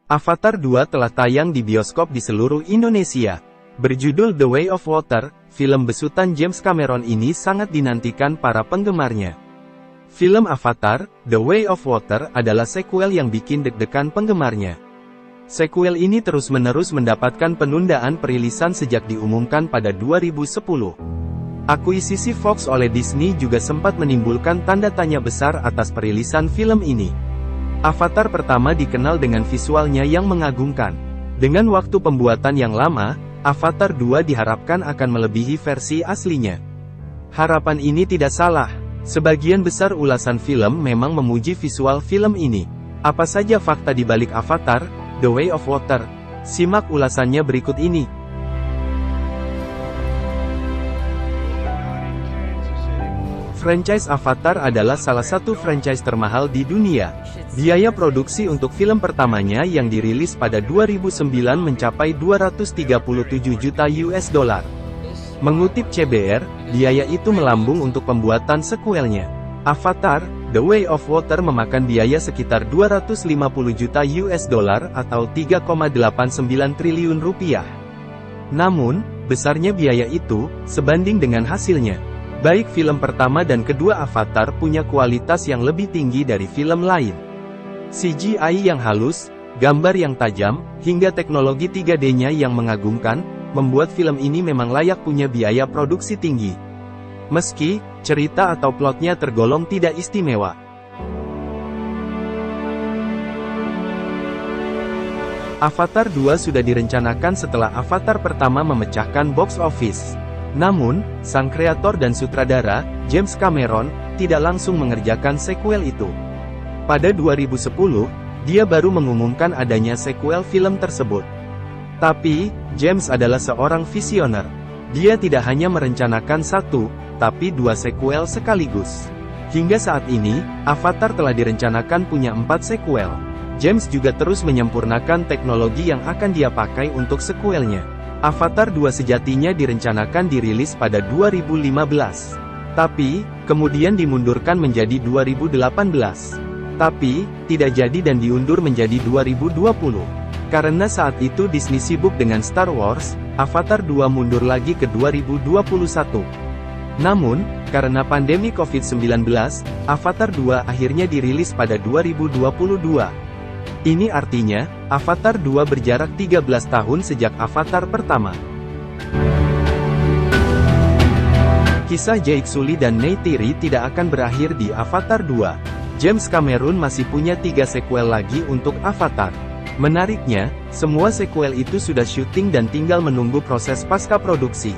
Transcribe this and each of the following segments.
Avatar 2 telah tayang di bioskop di seluruh Indonesia. Berjudul The Way of Water, film besutan James Cameron ini sangat dinantikan para penggemarnya. Film Avatar, The Way of Water adalah sequel yang bikin deg-degan penggemarnya. Sequel ini terus-menerus mendapatkan penundaan perilisan sejak diumumkan pada 2010. Akuisisi Fox oleh Disney juga sempat menimbulkan tanda tanya besar atas perilisan film ini. Avatar pertama dikenal dengan visualnya yang mengagumkan. Dengan waktu pembuatan yang lama, Avatar 2 diharapkan akan melebihi versi aslinya. Harapan ini tidak salah. Sebagian besar ulasan film memang memuji visual film ini. Apa saja fakta di balik Avatar, The Way of Water? Simak ulasannya berikut ini. Franchise Avatar adalah salah satu franchise termahal di dunia. Biaya produksi untuk film pertamanya yang dirilis pada 2009 mencapai 237 juta US dollar. Mengutip CBR, biaya itu melambung untuk pembuatan sequelnya. Avatar, The Way of Water memakan biaya sekitar 250 juta US dollar atau 3,89 triliun rupiah. Namun, besarnya biaya itu, sebanding dengan hasilnya. Baik film pertama dan kedua Avatar punya kualitas yang lebih tinggi dari film lain. CGI yang halus, gambar yang tajam, hingga teknologi 3D-nya yang mengagumkan, membuat film ini memang layak punya biaya produksi tinggi. Meski, cerita atau plotnya tergolong tidak istimewa. Avatar 2 sudah direncanakan setelah Avatar pertama memecahkan box office. Namun, sang kreator dan sutradara, James Cameron, tidak langsung mengerjakan sequel itu. Pada 2010, dia baru mengumumkan adanya sequel film tersebut. Tapi, James adalah seorang visioner. Dia tidak hanya merencanakan satu, tapi dua sequel sekaligus. Hingga saat ini, Avatar telah direncanakan punya 4 sequel. James juga terus menyempurnakan teknologi yang akan dia pakai untuk sequelnya. Avatar 2 sejatinya direncanakan dirilis pada 2015. Tapi, kemudian dimundurkan menjadi 2018. Tapi, tidak jadi dan diundur menjadi 2020. Karena saat itu Disney sibuk dengan Star Wars, Avatar 2 mundur lagi ke 2021. Namun, karena pandemi COVID-19, Avatar 2 akhirnya dirilis pada 2022. Ini artinya, Avatar 2 berjarak 13 tahun sejak Avatar pertama. Kisah Jake Sully dan Neytiri tidak akan berakhir di Avatar 2. James Cameron masih punya 3 sequel lagi untuk Avatar. Menariknya, semua sequel itu sudah syuting dan tinggal menunggu proses pasca produksi.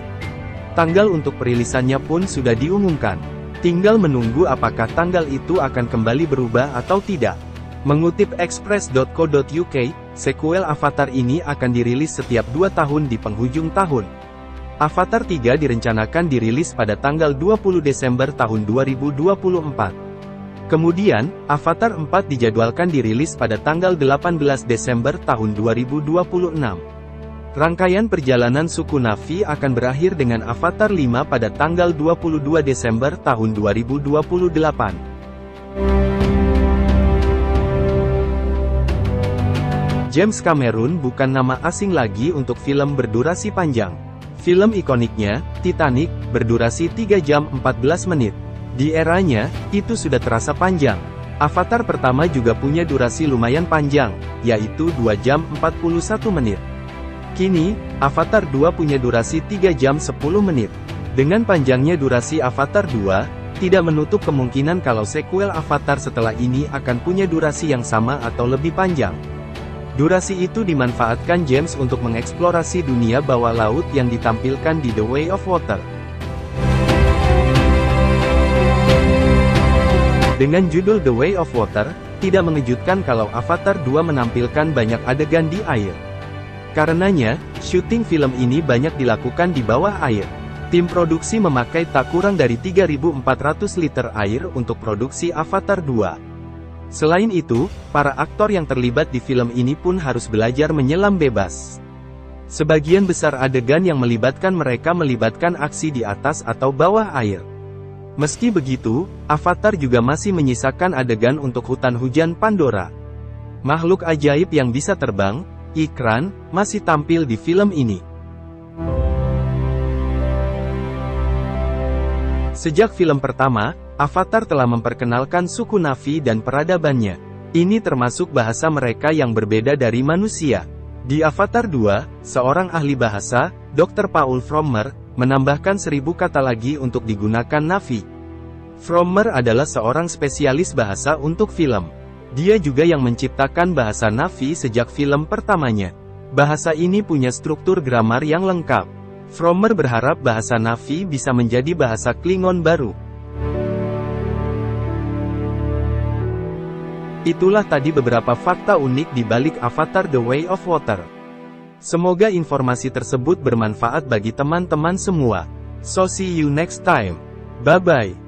Tanggal untuk perilisannya pun sudah diumumkan. Tinggal menunggu apakah tanggal itu akan kembali berubah atau tidak. Mengutip Express.co.uk, sequel Avatar ini akan dirilis setiap 2 tahun di penghujung tahun. Avatar 3 direncanakan dirilis pada tanggal 20 Desember tahun 2024. Kemudian, Avatar 4 dijadwalkan dirilis pada tanggal 18 Desember tahun 2026. Rangkaian perjalanan suku Na'vi akan berakhir dengan Avatar 5 pada tanggal 22 Desember tahun 2028. James Cameron bukan nama asing lagi untuk film berdurasi panjang. Film ikoniknya, Titanic, berdurasi 3 jam 14 menit. Di eranya, itu sudah terasa panjang. Avatar pertama juga punya durasi lumayan panjang, yaitu 2 jam 41 menit. Kini, Avatar 2 punya durasi 3 jam 10 menit. Dengan panjangnya durasi Avatar 2, tidak menutup kemungkinan kalau sequel Avatar setelah ini akan punya durasi yang sama atau lebih panjang. Durasi itu dimanfaatkan James untuk mengeksplorasi dunia bawah laut yang ditampilkan di The Way of Water. Dengan judul The Way of Water, tidak mengejutkan kalau Avatar 2 menampilkan banyak adegan di air. Karenanya, syuting film ini banyak dilakukan di bawah air. Tim produksi memakai tak kurang dari 3.400 liter air untuk produksi Avatar 2. Selain itu, para aktor yang terlibat di film ini pun harus belajar menyelam bebas. Sebagian besar adegan yang melibatkan mereka melibatkan aksi di atas atau bawah air. Meski begitu, Avatar juga masih menyisakan adegan untuk hutan hujan Pandora. Makhluk ajaib yang bisa terbang, Ikran, masih tampil di film ini. Sejak film pertama, Avatar telah memperkenalkan suku Na'vi dan peradabannya. Ini termasuk bahasa mereka yang berbeda dari manusia. Di Avatar 2, seorang ahli bahasa, Dr. Paul Frommer, menambahkan 1000 kata lagi untuk digunakan Na'vi. Frommer adalah seorang spesialis bahasa untuk film. Dia juga yang menciptakan bahasa Na'vi sejak film pertamanya. Bahasa ini punya struktur gramar yang lengkap. Frommer berharap bahasa Na'vi bisa menjadi bahasa Klingon baru. Itulah tadi beberapa fakta unik di balik Avatar The Way of Water. Semoga informasi tersebut bermanfaat bagi teman-teman semua. So see you next time. Bye-bye.